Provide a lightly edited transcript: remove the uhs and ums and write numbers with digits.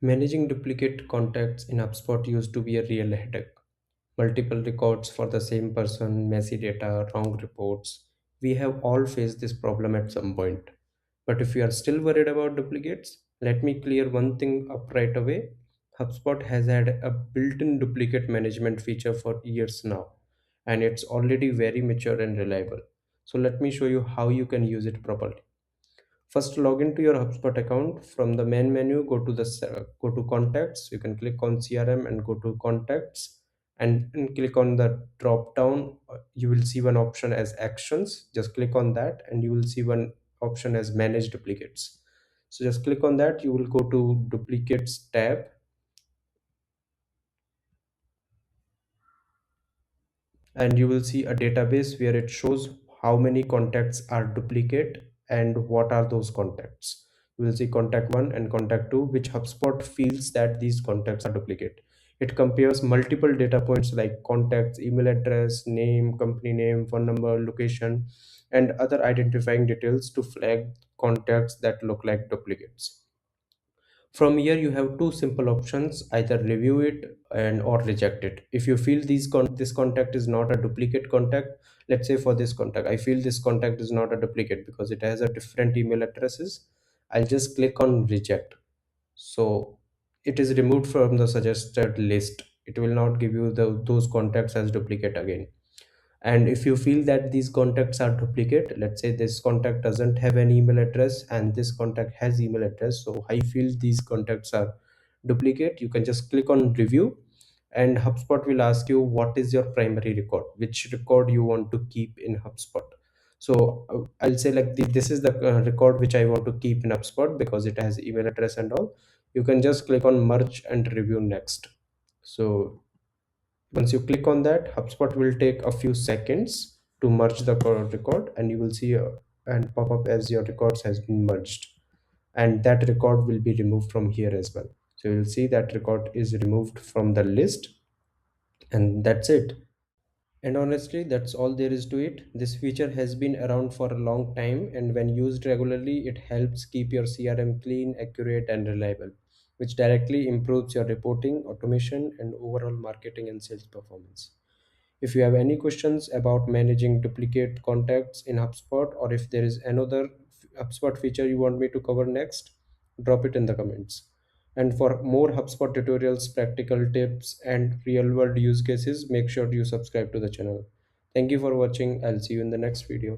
Managing duplicate contacts in HubSpot used to be a real headache. Multiple records for the same person, messy data, wrong reports. We have all faced this problem at some point. But if you are still worried about duplicates, let me clear one thing up right away. HubSpot has had a built in duplicate management feature for years now, and it's already very mature and reliable. So let me show you how you can use it properly. First, log into your HubSpot account. From the main menu, go to Contacts. You can click on CRM and go to Contacts, and click on the drop down. You will see one option as Actions. Just click on that, and you will see one option as Manage Duplicates. So just click on that. You will go to Duplicates tab, and you will see a database where it shows how many contacts are duplicate and what are those contacts. You will see contact 1 and contact 2, which HubSpot feels that these contacts are duplicate. It compares multiple data points like contacts, email address, name, company name, phone number, location, and other identifying details to flag contacts that look like duplicates. From here, you have two simple options: either review it and or reject it. If you feel this contact is not a duplicate contact, let's say for this contact, I feel this contact is not a duplicate because it has a different email addresses, I'll just click on reject. So it is removed from the suggested list. It will not give you those contacts as duplicate again. And if you feel that these contacts are duplicate, let's say this contact doesn't have an email address and this contact has email address, so I feel these contacts are duplicate, you can just click on review, and HubSpot will ask you what is your primary record, which record you want to keep in HubSpot. So I'll say like this is the record which I want to keep in HubSpot because it has email address and all. You can just click on merge and review next. So once you click on that, HubSpot will take a few seconds to merge the record, and you will see and pop up as your records has been merged, and that record will be removed from here as well. So you'll see that record is removed from the list, and that's it. And honestly, that's all there is to it. This feature has been around for a long time, and when used regularly, it helps keep your CRM clean, accurate, and reliable, which directly improves your reporting, automation, and overall marketing and sales performance. If you have any questions about managing duplicate contacts in HubSpot, or if there is another HubSpot feature you want me to cover next, drop it in the comments. And for more HubSpot tutorials, practical tips, and real world use cases, make sure you subscribe to the channel. Thank you for watching. I'll see you in the next video.